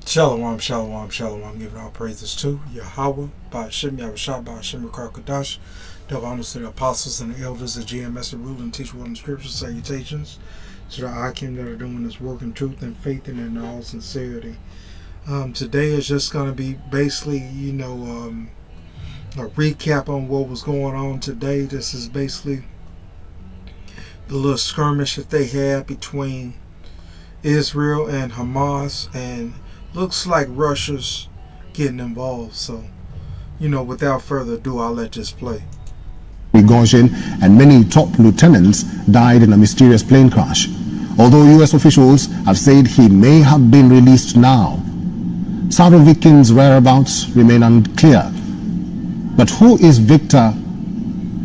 Shalom, shalom, shalom. Giving all praises to Yahweh, Ba'ashem, Yahushua, Ba'ashem, Kadash. Double honors to the apostles and the elders, the GMS, the rule and teach word and scripture. Salutations to the Akim that are doing this work in truth and faith and in all sincerity. Today is just going to be basically, a recap on what was going on today. This is basically the little skirmish that they had between Israel and Hamas, and looks like Russia's getting involved. So, without further ado, I'll let this play. Prigozhin and many top lieutenants died in a mysterious plane crash. Although U.S. officials have said he may have been released now, Sarovikin's whereabouts remain unclear. But who is Viktor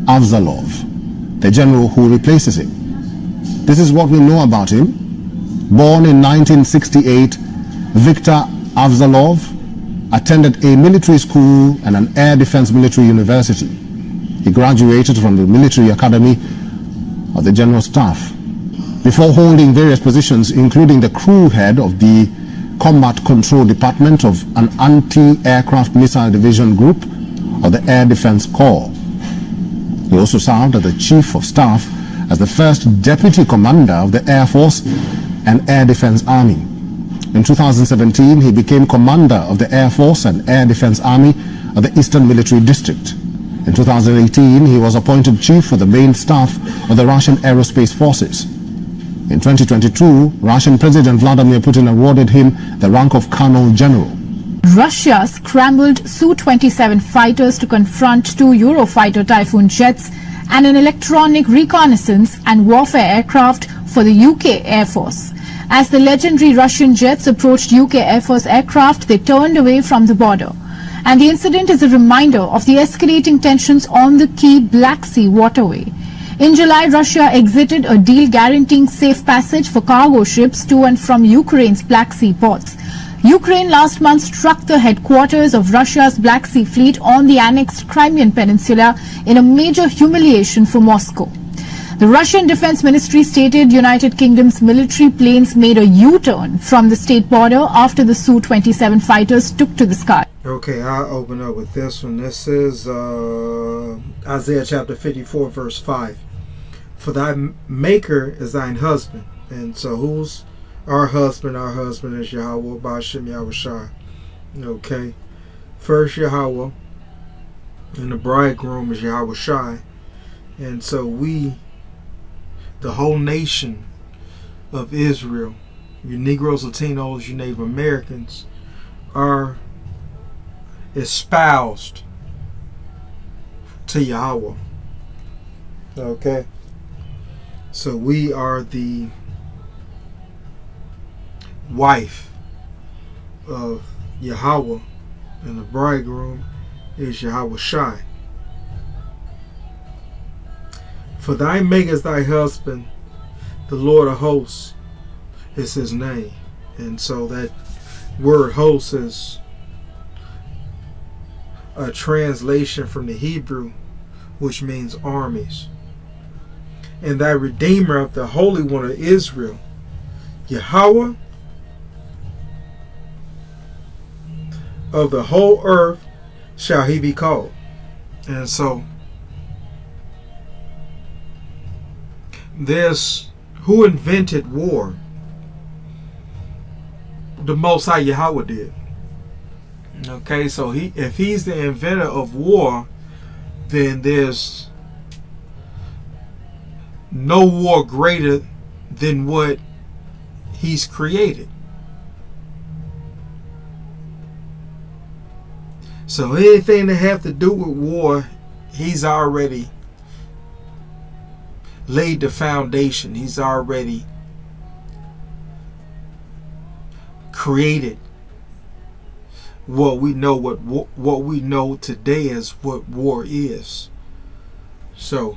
Avzalov, the general who replaces him? This is what we know about him. Born in 1968, Viktor Avzalov attended a military school and an air defense military university. He graduated from the military academy of the General Staff before holding various positions, including the crew head of the Combat Control Department of an anti-aircraft missile division group of the Air Defense Corps. He also served as the Chief of Staff as the first Deputy Commander of the Air Force and Air Defense Army. In 2017, he became Commander of the Air Force and Air Defense Army of the Eastern Military District. In 2018, he was appointed Chief of the Main Staff of the Russian Aerospace Forces. In 2022, Russian President Vladimir Putin awarded him the rank of Colonel General. Russia scrambled Su-27 fighters to confront two Eurofighter Typhoon jets and an electronic reconnaissance and warfare aircraft for the UK Air Force. As the legendary Russian jets approached UK Air Force aircraft, they turned away from the border. And the incident is a reminder of the escalating tensions on the key Black Sea waterway. In July, Russia exited a deal guaranteeing safe passage for cargo ships to and from Ukraine's Black Sea ports. Ukraine last month struck the headquarters of Russia's Black Sea Fleet on the annexed Crimean Peninsula in a major humiliation for Moscow. The Russian Defense Ministry stated United Kingdom's military planes made a U-turn from the state border after the Su-27 fighters took to the sky. Okay, I'll open up with this one. This is Isaiah chapter 54, verse 5. For thy maker is thine husband. And so who's our husband? Our husband is Yahweh, Ba'ashem, Yahushua. Okay. First Yahweh, and the bridegroom is Yahushua. And so we, the whole nation of Israel, you Negroes, Latinos, you Native Americans, are espoused to Yahweh. Okay? So we are the wife of Yahweh, and the bridegroom is Yahweh Shai. For thy maker is thy husband, the Lord of hosts is his name. And so that word host is a translation from the Hebrew, which means armies. And thy Redeemer of the Holy One of Israel, Yahweh of the whole earth shall he be called. And so there's who invented war? The Most High Yahweh did. Okay, so if he's the inventor of war, then there's no war greater than what he's created. So anything that have to do with war, he's already laid the foundation. He's already created what we know, what we know today as what war is. So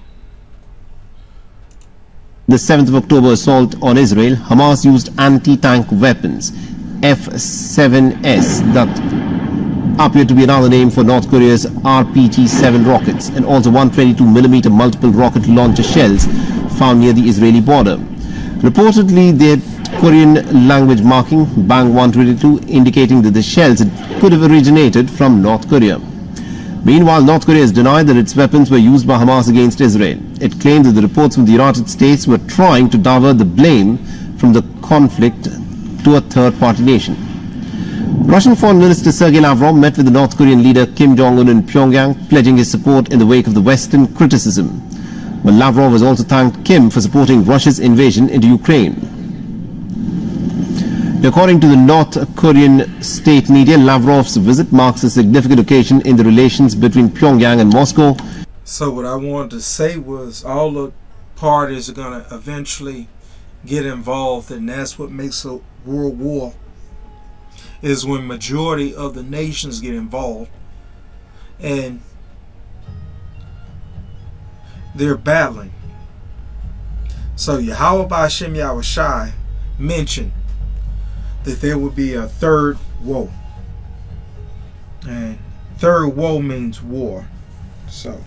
the 7th of October assault on Israel, Hamas used anti-tank weapons, F-7S, that appear to be another name for North Korea's RPG-7 rockets, and also 122mm multiple rocket launcher shells found near the Israeli border. Reportedly, they had Korean language marking Bang 122 indicating that the shells could have originated from North Korea. Meanwhile, North Korea has denied that its weapons were used by Hamas against Israel. It claimed that the reports from the United States were trying to divert the blame from the conflict to a third-party nation. Russian Foreign Minister Sergei Lavrov met with the North Korean leader Kim Jong-un in Pyongyang, pledging his support in the wake of the Western criticism. But Lavrov has also thanked Kim for supporting Russia's invasion into Ukraine. According to the North Korean state media, Lavrov's visit marks a significant occasion in the relations between Pyongyang and Moscow. So what I wanted to say was all the parties are going to eventually get involved, and that's what makes a world war, is when majority of the nations get involved and they're battling. So Yahweh Ba'Shem Yahushai mentioned that there would be a third woe, and third woe means war. So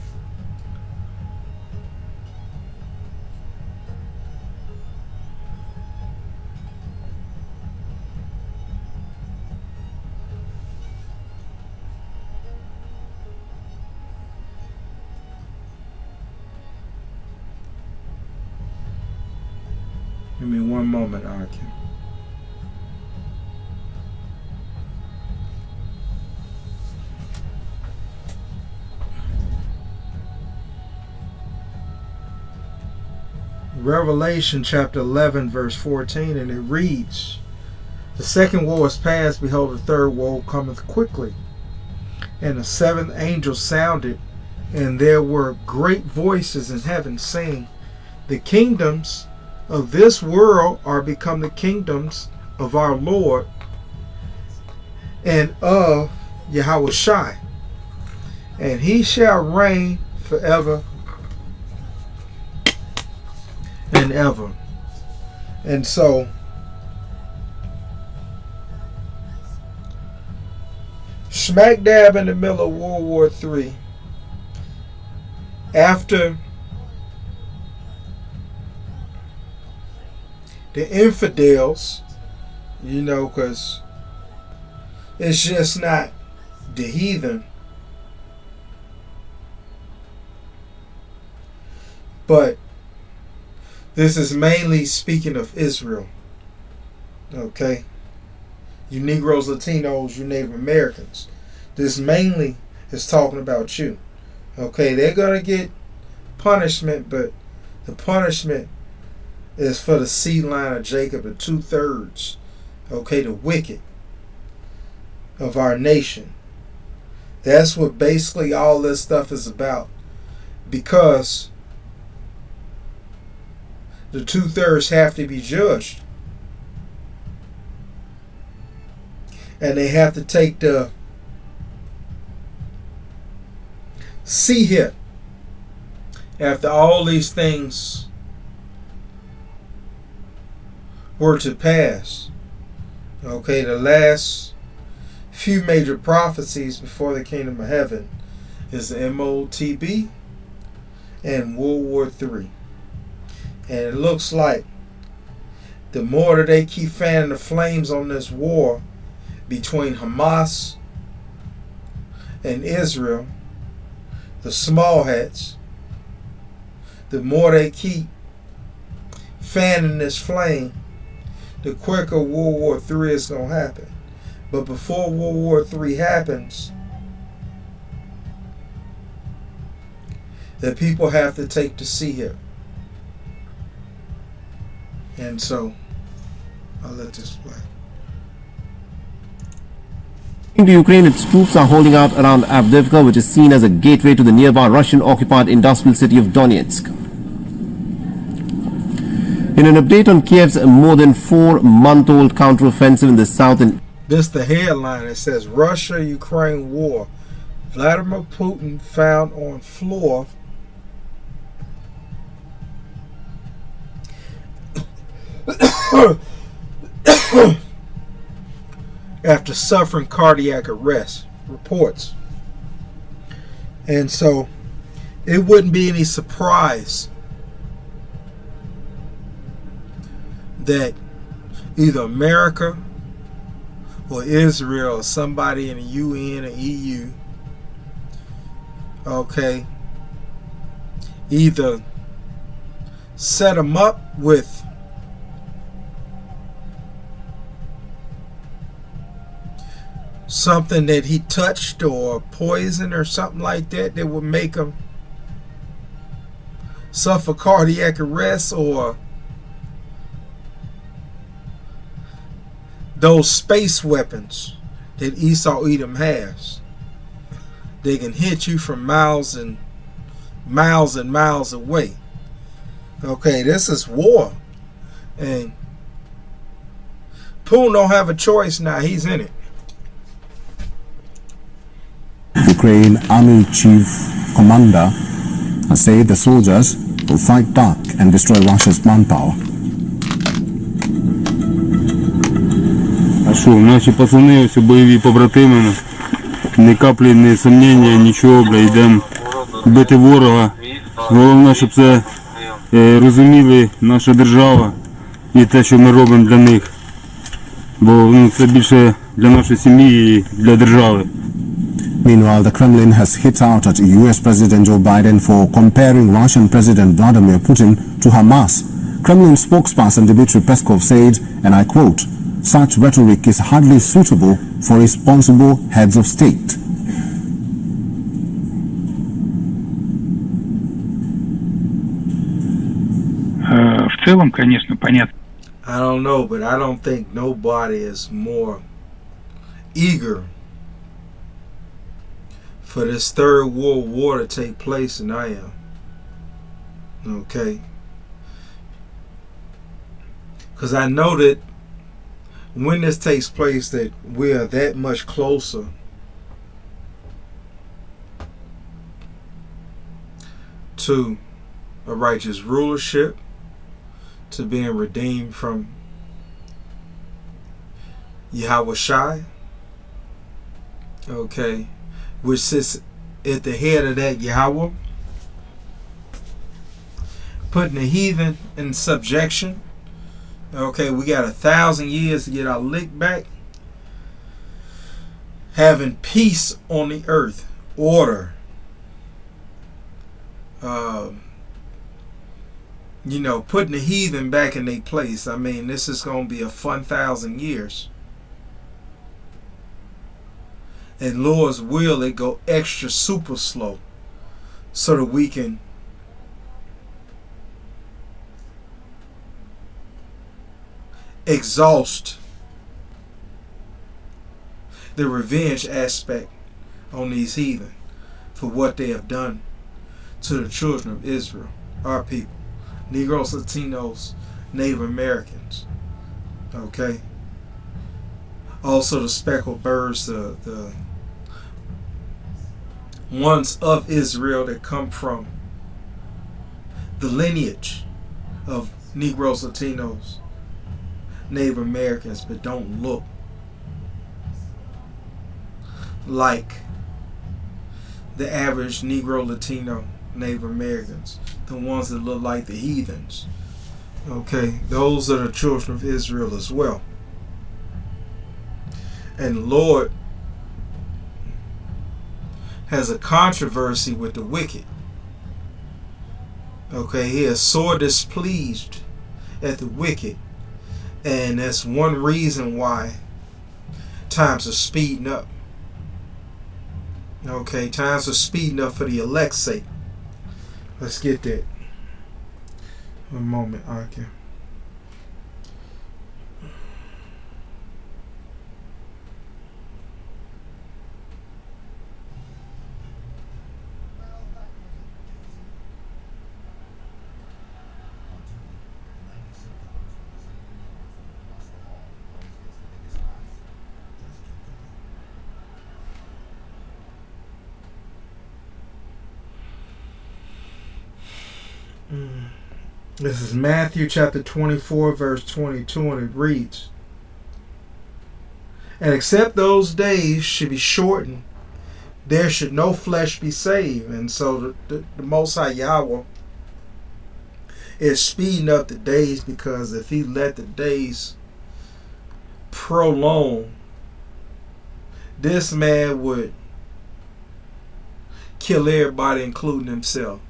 give me one moment, Arkin. Revelation chapter 11 verse 14, and it reads, "The second woe is past, behold the third woe cometh quickly. And the seventh angel sounded, and there were great voices in heaven saying, The kingdoms of this world are become the kingdoms of our Lord and of Yahushai, and he shall reign forever and ever." And so smack dab in the middle of World War III, after the infidels, you know, because it's just not the heathen, but this is mainly speaking of Israel. Okay? You Negroes, Latinos, you Native Americans. This mainly is talking about you. Okay? They're going to get punishment, but the punishment is for the seed line of Jacob, the 2/3. Okay? The wicked of our nation. That's what basically all this stuff is about. Because the 2/3 have to be judged. And they have to take the see hit after all these things were to pass. Okay, the last few major prophecies before the kingdom of heaven is the motb and World War III. And it looks like the more that they keep fanning the flames on this war between Hamas and Israel, the small hats, the more they keep fanning this flame, the quicker World War III is going to happen. But before World War III happens, the people have to take the sea here. And so, I'll let this play. Into Ukraine, its troops are holding out around Avdiivka, which is seen as a gateway to the nearby Russian-occupied industrial city of Donetsk. In an update on Kiev's more than 4-month-old counteroffensive in the south and This the headline. It says, Russia-Ukraine war. Vladimir Putin found on floor after suffering cardiac arrest, reports. And so it wouldn't be any surprise that either America or Israel or somebody in the UN or EU, okay, either set him up with something that he touched or poison or something like that that would make him suffer cardiac arrest, or those space weapons that Esau Edom has. They can hit you from miles and miles away. Okay, this is war. And Putin don't have a choice now. He's in it. Ukraine Army Chief Commander has said the soldiers will fight back and destroy Russia's manpower. А що, наші пацани, ось бойові побратими, ні каплі, ні сумніння, нічого, бля, йдемо бити ворога. Головне, щоб це розуміли наша держава і те, що ми робимо для них. Бо це більше для нашої сім'ї і для держави. Meanwhile, the Kremlin has hit out at US President Joe Biden for comparing Russian President Vladimir Putin to Hamas. Kremlin spokesperson Dmitry Peskov said, and I quote, "Such rhetoric is hardly suitable for responsible heads of state." В целом, конечно, понятно. I don't know, but I don't think nobody is more eager for this third world war to take place than I am. Okay? Because I know that when this takes place, that we are that much closer to a righteous rulership, to being redeemed from Yahweh Shai, okay, which sits at the head of that Yahweh, putting the heathen in subjection. Okay, we got 1,000 years to get our lick back. Having peace on the earth, order. Putting the heathen back in their place. I mean, this is going to be a fun 1,000 years. And Lord's will, it go extra super slow so that we can exhaust the revenge aspect on these heathen for what they have done to the children of Israel, our people, Negroes, Latinos, Native Americans, okay? Also the speckled birds, the ones of Israel that come from the lineage of Negroes, Latinos, Native Americans, but don't look like the average Negro, Latino, Native Americans, the ones that look like the heathens. Okay, those are the children of Israel as well. And the Lord has a controversy with the wicked. Okay, he is sore displeased at the wicked. And that's one reason why times are speeding up. Okay, times are speeding up for the elect's sake. Let's get that. One moment, okay. This is Matthew chapter 24, verse 22, and it reads, "And except those days should be shortened, there should no flesh be saved." And so the Most High Yahweh is speeding up the days, because if he let the days prolong, this man would kill everybody, including himself.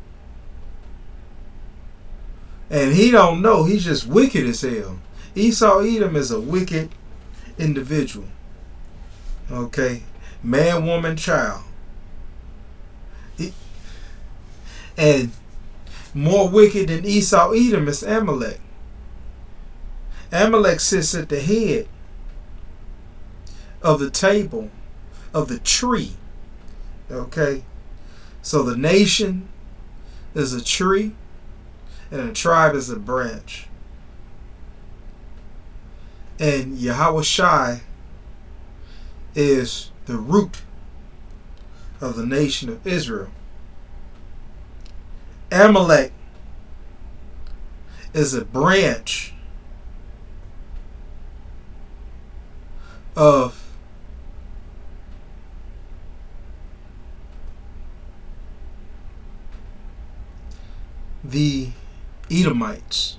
And he don't know. He's just wicked as hell. Esau Edom is a wicked individual. Okay? Man, woman, child. And more wicked than Esau Edom is Amalek. Amalek sits at the head of the table of the tree. Okay? So the nation is a tree and a tribe is a branch. And Yahweh Shai is the root of the nation of Israel. Amalek is a branch of the Edomites,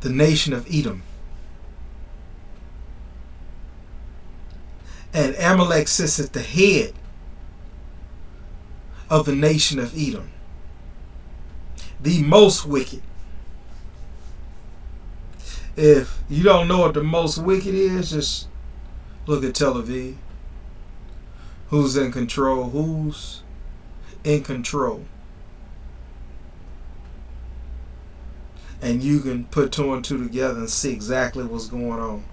the nation of Edom. And Amalek sits at the head of the nation of Edom, the most wicked. If you don't know what the most wicked is, just look at Tel Aviv. Who's in control? Who's in control? And you can put two and two together and see exactly what's going on.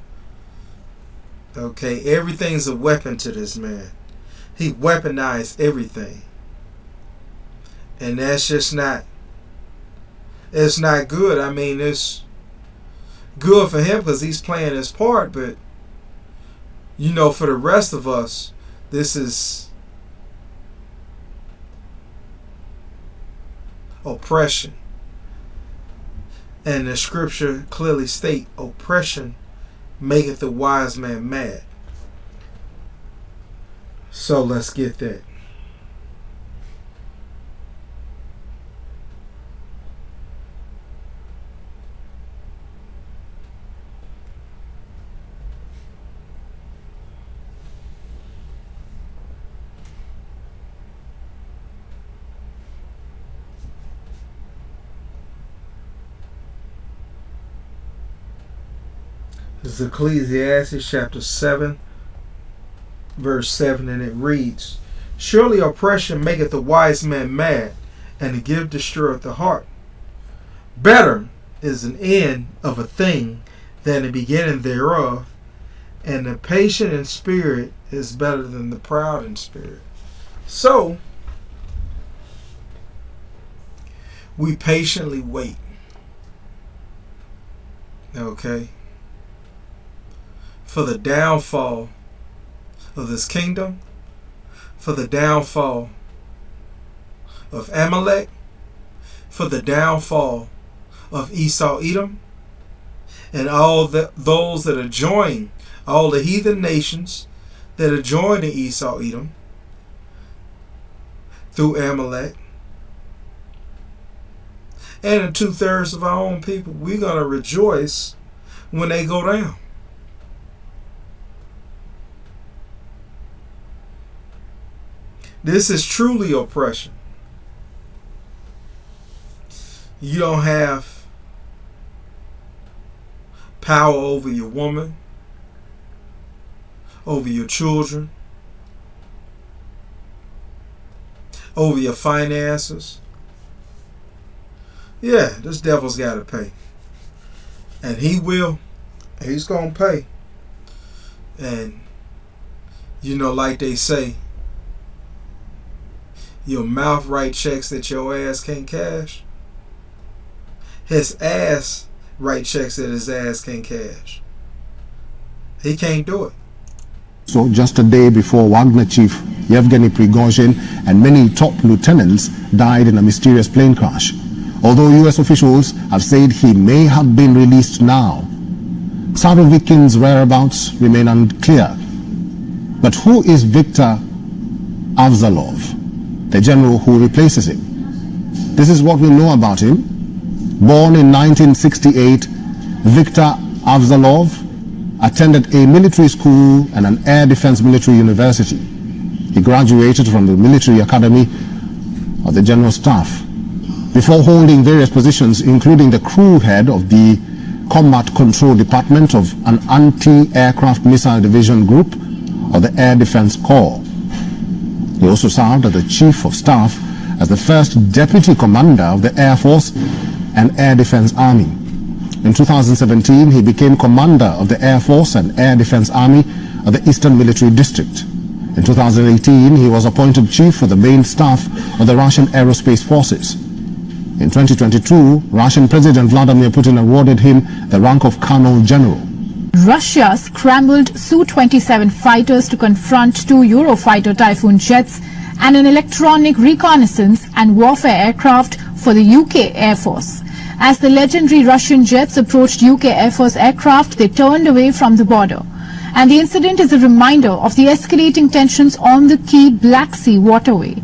Okay, everything's a weapon to this man. He weaponized everything. And that's just not, it's not good. I mean, it's good for him because he's playing his part, but you know, for the rest of us, this is oppression. And the scripture clearly state, oppression maketh the wise man mad. So let's get that. This is Ecclesiastes chapter 7, verse 7, and it reads, Surely oppression maketh the wise man mad, and the gift destroyeth the heart. Better is an end of a thing than the beginning thereof, and the patient in spirit is better than the proud in spirit. So, we patiently wait. Okay? For the downfall of this kingdom, for the downfall of Amalek, for the downfall of Esau Edom, and all those that are joined, all the heathen nations that are joining Esau Edom through Amalek, and the 2/3 of our own people. We're going to rejoice when they go down. This is truly oppression. You don't have power over your woman, over your children, over your finances. Yeah, this devil's got to pay. And he will. He's going to pay. And, you know, like they say, your mouth write checks that your ass can't cash. His ass write checks that his ass can't cash. He can't do it. So just a day before Wagner chief Yevgeny Prigozhin and many top lieutenants died in a mysterious plane crash. Although US officials have said he may have been released now, Sarovikin's whereabouts remain unclear. But who is Viktor Avzalov, the general who replaces him? This is what we know about him. Born in 1968, Viktor Avzalov attended a military school and an air defense military university. He graduated from the military academy of the General Staff before holding various positions, including the crew head of the Combat Control Department of an anti-aircraft missile division group of the Air Defense Corps. He also served as the Chief of Staff as the first Deputy Commander of the Air Force and Air Defense Army. In 2017, he became Commander of the Air Force and Air Defense Army of the Eastern Military District. In 2018, he was appointed Chief of the Main Staff of the Russian Aerospace Forces. In 2022, Russian President Vladimir Putin awarded him the rank of Colonel General. Russia scrambled Su-27 fighters to confront two Eurofighter Typhoon jets and an electronic reconnaissance and warfare aircraft for the UK Air Force. As the legendary Russian jets approached UK Air Force aircraft, they turned away from the border. And the incident is a reminder of the escalating tensions on the key Black Sea waterway.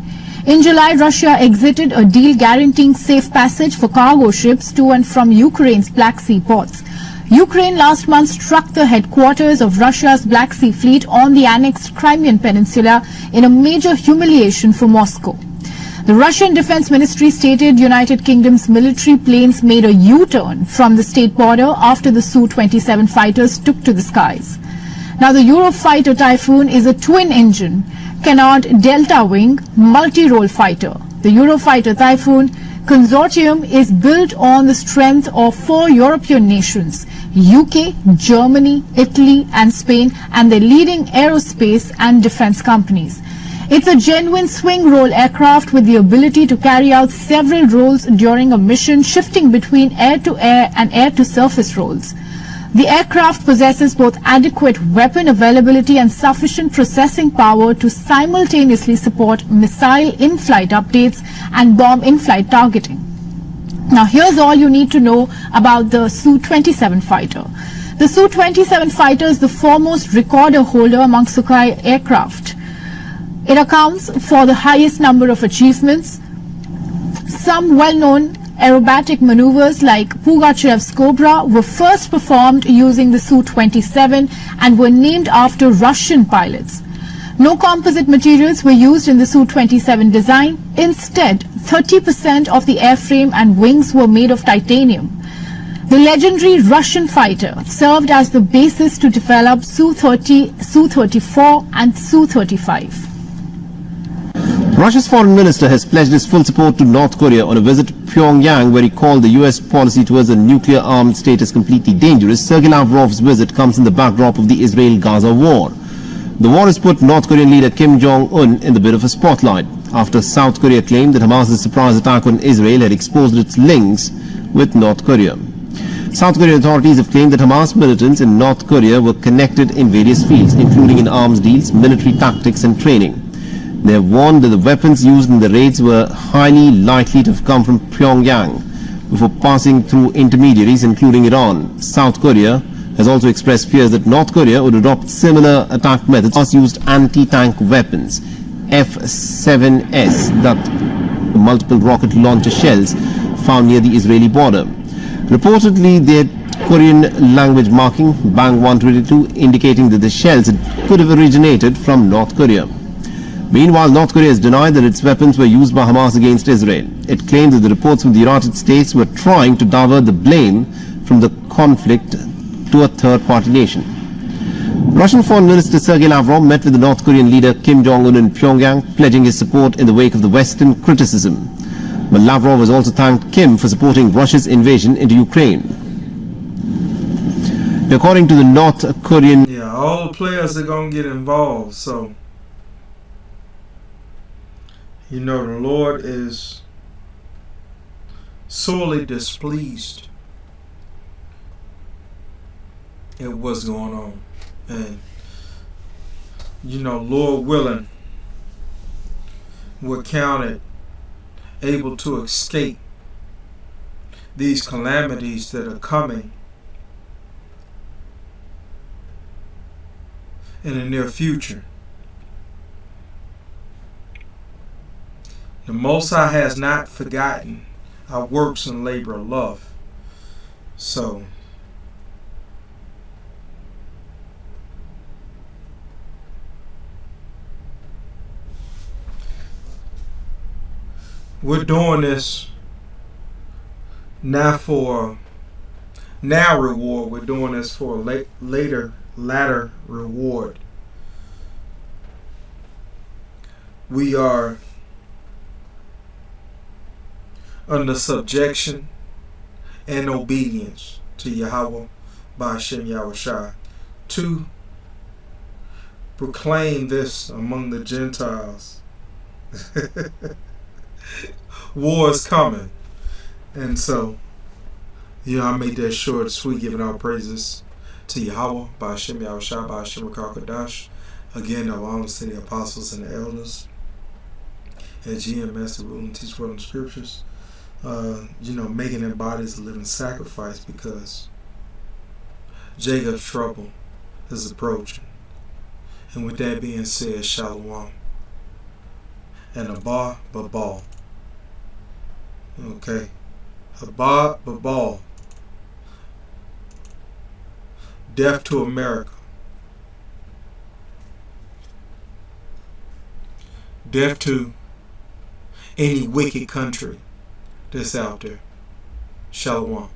In July, Russia exited a deal guaranteeing safe passage for cargo ships to and from Ukraine's Black Sea ports. Ukraine last month struck the headquarters of Russia's Black Sea fleet on the annexed Crimean Peninsula in a major humiliation for Moscow. The Russian Defense Ministry stated United Kingdom's military planes made a U-turn from the state border after the Su-27 fighters took to the skies. Now, the Eurofighter Typhoon is a twin-engine, Canard Delta-wing, multi-role fighter. The Eurofighter Typhoon consortium is built on the strength of 4 European nations, UK, Germany, Italy and Spain, and their leading aerospace and defense companies. It's a genuine swing-role aircraft with the ability to carry out several roles during a mission, shifting between air-to-air and air-to-surface roles. The aircraft possesses both adequate weapon availability and sufficient processing power to simultaneously support missile in-flight updates and bomb in-flight targeting. Now, here's all you need to know about the Su-27 fighter. The Su-27 fighter is the foremost recorder holder among Sukhoi aircraft. It accounts for the highest number of achievements. Some well-known aerobatic maneuvers like Pugachev's Cobra were first performed using the Su-27 and were named after Russian pilots. No composite materials were used in the Su-27 design. Instead, 30% of the airframe and wings were made of titanium. The legendary Russian fighter served as the basis to develop Su-30, Su-34 and Su-35. Russia's foreign minister has pledged his full support to North Korea on a visit to Pyongyang, where he called the US policy towards a nuclear-armed state as completely dangerous. Sergei Lavrov's visit comes in the backdrop of the Israel-Gaza war. The war has put North Korean leader Kim Jong-un in the bit of a spotlight after South Korea claimed that Hamas's surprise attack on Israel had exposed its links with North Korea. South Korean authorities have claimed that Hamas militants in North Korea were connected in various fields, including in arms deals, military tactics and training. They have warned that the weapons used in the raids were highly likely to have come from Pyongyang before passing through intermediaries, including Iran. South Korea has also expressed fears that North Korea would adopt similar attack methods. Hamas used anti-tank weapons, F-7S, that multiple rocket launcher shells found near the Israeli border. Reportedly, their Korean language marking, Bang 122, indicating that the shells could have originated from North Korea. Meanwhile, North Korea has denied that its weapons were used by Hamas against Israel. It claimed that the reports from the United States were trying to divert the blame from the conflict to a third-party nation. Russian Foreign Minister Sergei Lavrov met with the North Korean leader Kim Jong-un in Pyongyang, pledging his support in the wake of the Western criticism. But Lavrov has also thanked Kim for supporting Russia's invasion into Ukraine. According to the North Korean... Yeah, all the players are going to get involved, so... You know, the Lord is sorely displeased at what's going on. And, you know, Lord willing, we're counted able to escape these calamities that are coming in the near future. The Most High has not forgotten our works and labor of love. So, We're doing this not for now reward. We're doing this for latter reward. We are under subjection and obedience to Yahweh by Hashem Yahushua to proclaim this among the Gentiles. War is coming. And so, I made that short, sweet, giving our praises to Yahweh by Hashem Yahushua by Hashem Kadash. Again, our honors to the apostles and the elders at GMS, the rule and teach word in the scriptures. Making their bodies a living sacrifice, because Jacob's trouble is approaching. And with that being said, Shalom. And Abba Babal. Okay. Abba Babal. Death to America. Death to any wicked country that's out there. Shalom.